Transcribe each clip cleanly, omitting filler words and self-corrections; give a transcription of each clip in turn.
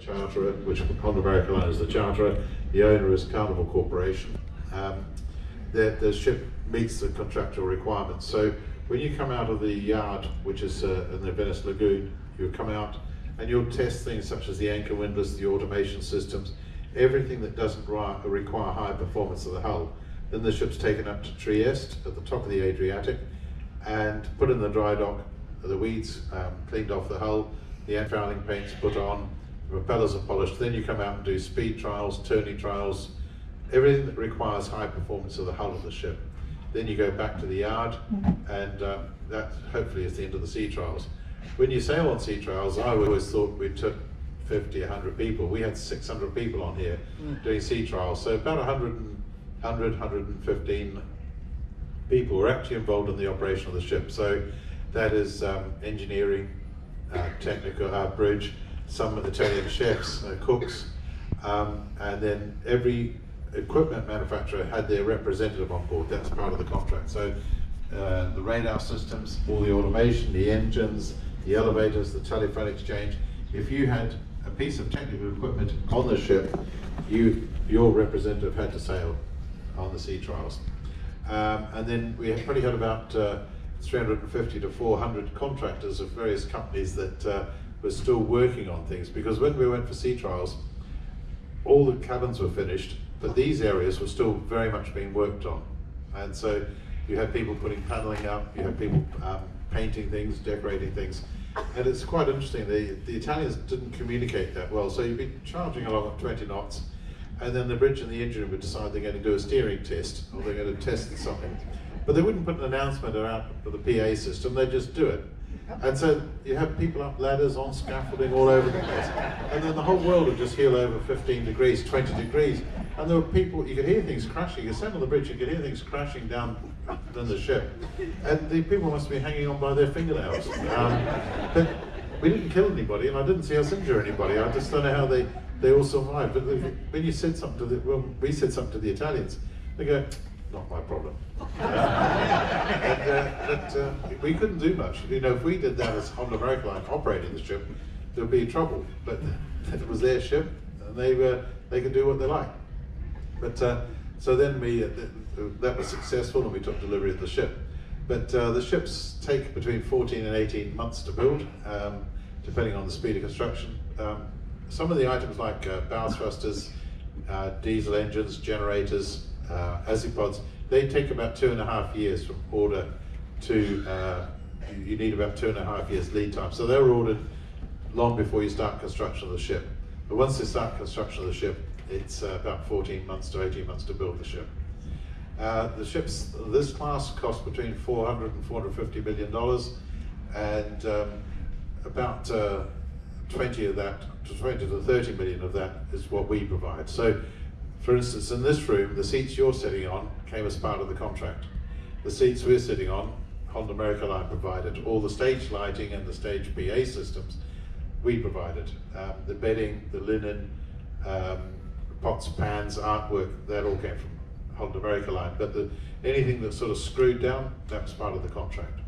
charterer, which Holland America Line is the charterer. The owner is Carnival Corporation. The ship meets the contractual requirements. So when you come out of the yard, which is in the Venice Lagoon, you'll come out and you'll test things such as the anchor windlass, the automation systems, everything that doesn't require high performance of the hull. Then the ship's taken up to Trieste at the top of the Adriatic and put in the dry dock, the weeds cleaned off the hull, the anti-fouling paint's put on, the propellers are polished. Then you come out and do speed trials, turning trials, everything that requires high performance of the hull of the ship. Then you go back to the yard, and that hopefully is the end of the sea trials. When you sail on sea trials, I always thought we took 50, 100 people. We had 600 people on here doing sea trials, so about 115 people were actually involved in the operation of the ship. So that is engineering, technical, bridge, some Italian chefs, cooks, and then every equipment manufacturer had their representative on board. That's part of the contract. So the radar systems, all the automation, the engines, the elevators, the telephone exchange. If you had a piece of technical equipment on the ship, your representative had to sail on the sea trials. And then we probably had about 350 to 400 contractors of various companies that were still working on things, because when we went for sea trials, all the cabins were finished, but these areas were still very much being worked on. And so you had people putting paneling up, you had people painting things, decorating things. And it's quite interesting, the Italians didn't communicate that well, so you'd be charging along at 20 knots, and then the bridge and the engine would decide they're going to do a steering test, or they're going to test something. But they wouldn't put an announcement out for the PA system, they'd just do it. And so you have people up ladders, on scaffolding, all over the place. And then the whole world would just heel over 15 degrees, 20 degrees. And there were people, you could hear things crashing. You stand on the bridge, you could hear things crashing down the ship. And the people must be hanging on by their fingernails. But we didn't kill anybody, and I didn't see us injure anybody. I just don't know how they all survived. But when you said something to when we said something to the Italians, they go, not my problem. We couldn't do much. You know, if we did that as Holland America Line operating the ship, there'd be trouble. But it was their ship, and they could do what they like. But so then that was successful, and we took delivery of the ship. But the ships take between 14 and 18 months to build, depending on the speed of construction. Some of the items like bow thrusters, diesel engines, generators, azipods, they take about 2.5 years from order to, you need about 2.5 years lead time. So they were ordered long before you start construction of the ship. But once they start construction of the ship, it's about 14 months to 18 months to build the ship. The ships of this class cost between $400 and $450 million, and about 20 to 30 million of that is what we provide. So, for instance, in this room, the seats you're sitting on came as part of the contract. The seats we're sitting on, Holland America Line provided. All the stage lighting and the stage PA systems, we provided. The bedding, the linen, pots, pans, artwork, that all came from Holland America Line. But anything that's sort of screwed down, that was part of the contract.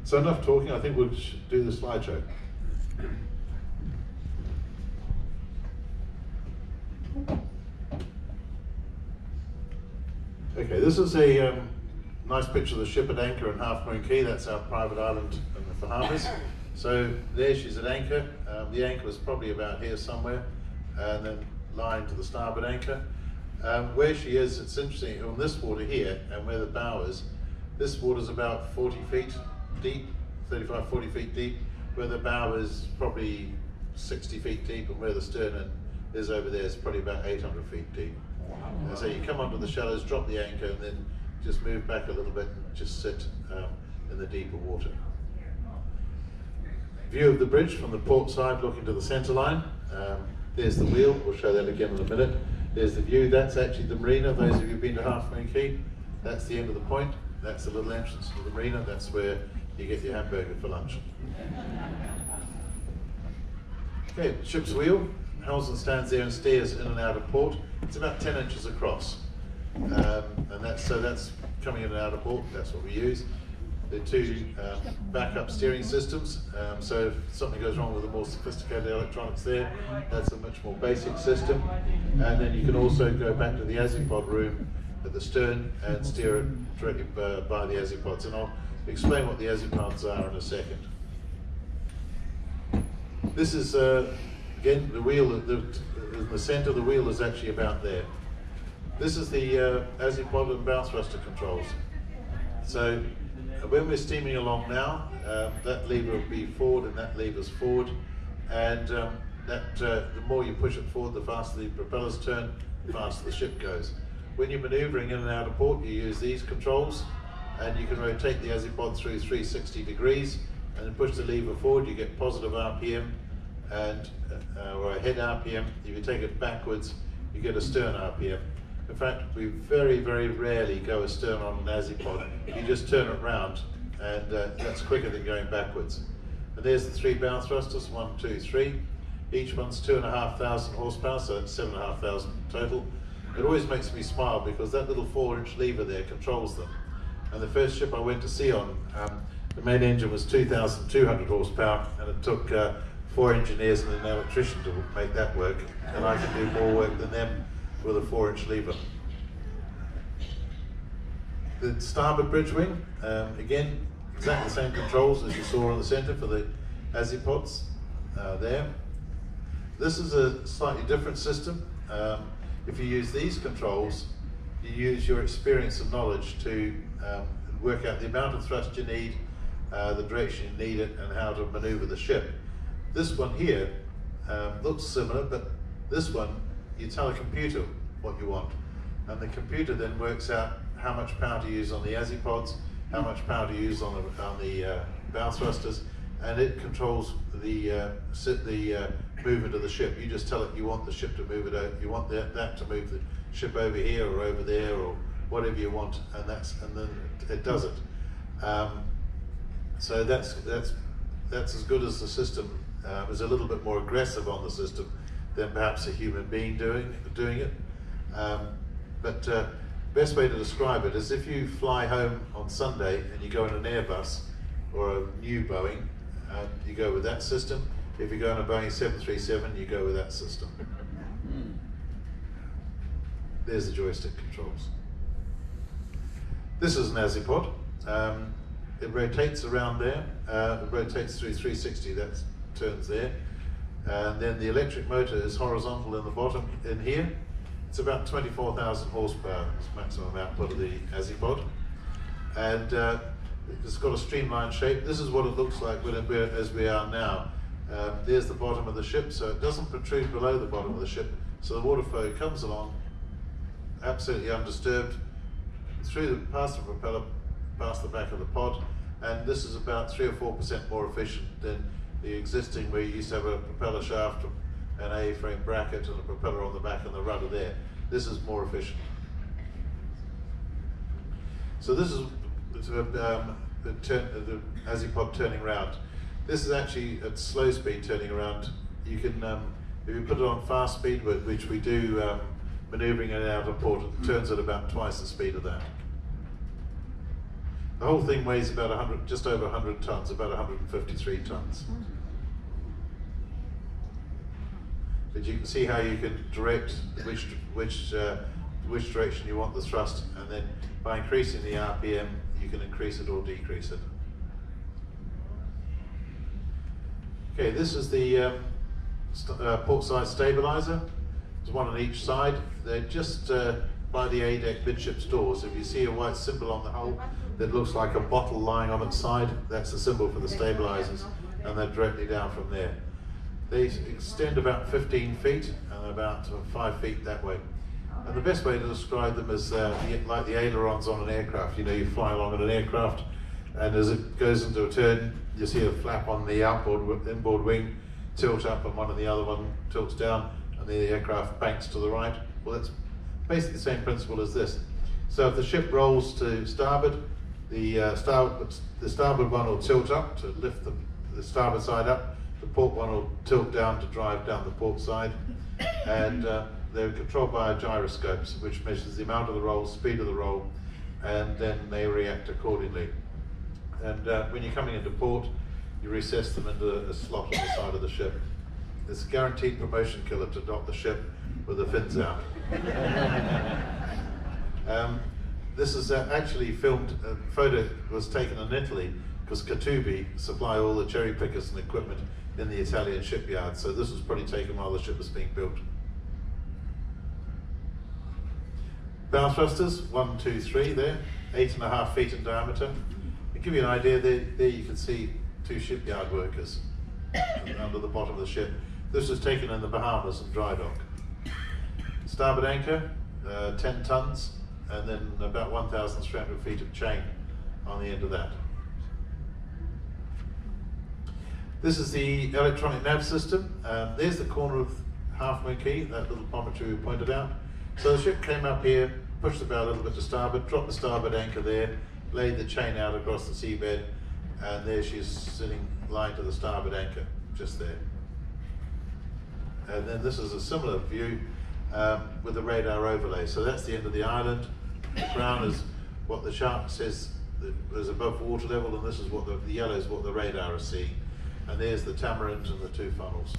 So enough talking, I think we'll do the slideshow. Okay, this is a nice picture of the ship at anchor in Half Moon Key. That's our private island in the Bahamas. So there she's at anchor. The anchor was probably about here somewhere, and then lying to the starboard anchor. Where she is, it's interesting, on this water here, and where the bow is, this water is about 40 feet deep, 35, 40 feet deep, where the bow is probably 60 feet deep, and where the stern is over there is probably about 800 feet deep. And so you come onto the shallows, drop the anchor, and then just move back a little bit and just sit in the deeper water. View of the bridge from the port side looking to the centre line. There's the wheel, we'll show that again in a minute. There's the view, that's actually the marina. Those of you who've been to Half Moon Key, that's the end of the point. That's the little entrance to the marina. That's where you get your hamburger for lunch. Okay, ship's wheel. Helmsman stands there and steers in and out of port. It's about 10 inches across. And that's coming in and out of port, that's what we use. The two backup steering systems, so if something goes wrong with the more sophisticated electronics there, that's a much more basic system. And then you can also go back to the Azipod room at the stern and steer it directly by the Azipods. And I'll explain what the Azipods are in a second. This is, again, the wheel, in the center of the wheel is actually about there. This is the Azipod and bow thruster controls. So when we're steaming along now, that lever will be forward and that lever's forward, and the more you push it forward, the faster the propellers turn, the faster the ship goes. When you're maneuvering in and out of port, you use these controls, and you can rotate the Azipod through 360 degrees, and then push the lever forward, you get positive RPM, and or a head RPM. If you take it backwards, you get a stern RPM. In fact, we very, very rarely go astern on an Azipod. You just turn it round, and that's quicker than going backwards. And there's the three bow thrusters, 1, 2, 3. Each one's 2,500 horsepower, so that's 7,500 total. It always makes me smile because that little 4-inch lever there controls them. And the first ship I went to sea on, the main engine was 2,200 horsepower, and it took 4 engineers and an electrician to make that work. And I can do more work than them with a 4-inch lever. The starboard bridge wing, again, exactly the same controls as you saw on the center for the Azipods there. This is a slightly different system. If you use these controls, you use your experience and knowledge to work out the amount of thrust you need, the direction you need it, and how to maneuver the ship. This one here looks similar, but this one, you tell a computer what you want, and the computer then works out how much power to use on the Azipods, how much power to use on the bow thrusters, and it controls the movement of the ship. You just tell it you want the ship to move it over, you want that to move the ship over here or over there or whatever you want, and then it does it. So that's as good as the system. Is a little bit more aggressive on the system than perhaps a human being doing it. But best way to describe it is if you fly home on Sunday and you go in an Airbus or a new Boeing, you go with that system. If you go in a Boeing 737, you go with that system. There's the joystick controls. This is an Azipod. It rotates around there. It rotates through 360, that turns there. And then the electric motor is horizontal in the bottom in here. It's about 24,000 horsepower, it's maximum output of the Azipod. And it's got a streamlined shape. This is what it looks like as we are now. There's the bottom of the ship, so it doesn't protrude below the bottom of the ship. So the water flow comes along absolutely undisturbed past the propeller, past the back of the pod. And this is about 3 or 4% more efficient than the existing, where you used to have a propeller shaft, an A-frame bracket, and a propeller on the back and the rudder there. This is more efficient. So this is the Azipod turning round. This is actually at slow speed turning around. You can, if you put it on fast speed, which we do maneuvering in and out of port, it turns at about twice the speed of that. The whole thing weighs about just over 100 tons, about 153 tons. But you can see how you can direct which direction you want the thrust, and then by increasing the RPM, you can increase it or decrease it. Okay, this is the Portside Stabilizer. There's one on each side. They're just by the A-deck midships doors. If you see a white symbol on the hull that looks like a bottle lying on its side, that's the symbol for the stabilizers, and they're directly down from there. They extend about 15 feet and about 5 feet that way. And the best way to describe them is like the ailerons on an aircraft. You know, you fly along in an aircraft, and as it goes into a turn, you see a flap on the inboard wing tilt up, and one and the other one tilts down, and the aircraft banks to the right. Well, that's basically the same principle as this. So if the ship rolls to starboard, the starboard one will tilt up to lift the starboard side up. The port one will tilt down to drive down the port side, and they're controlled by gyroscopes, which measures the amount of the roll, speed of the roll, and then they react accordingly. And when you're coming into port, you recess them into a slot on the side of the ship. It's a guaranteed promotion killer to dock the ship with the fins out. This is actually filmed, a photo was taken in Italy because Katubi supply all the cherry pickers and equipment in the Italian shipyard. So this was probably taken while the ship was being built. Bow thrusters, 1, 2, 3 there, 8.5 feet in diameter. To give you an idea, there you can see 2 shipyard workers under the bottom of the ship. This was taken in the Bahamas in dry dock. Starboard anchor, 10 tons, and then about 1,300 feet of chain on the end of that. This is the electronic nav system. There's the corner of Half Moon Key, that little promontory we pointed out. So the ship came up here, pushed the bow a little bit to starboard, dropped the starboard anchor there, laid the chain out across the seabed, and there she's sitting lying to the starboard anchor, just there. And then this is a similar view with the radar overlay. So that's the end of the island. The brown is what the chart says is above water level, and this is what the yellow is what the radar is seeing. And there's the tamarind and the 2 funnels.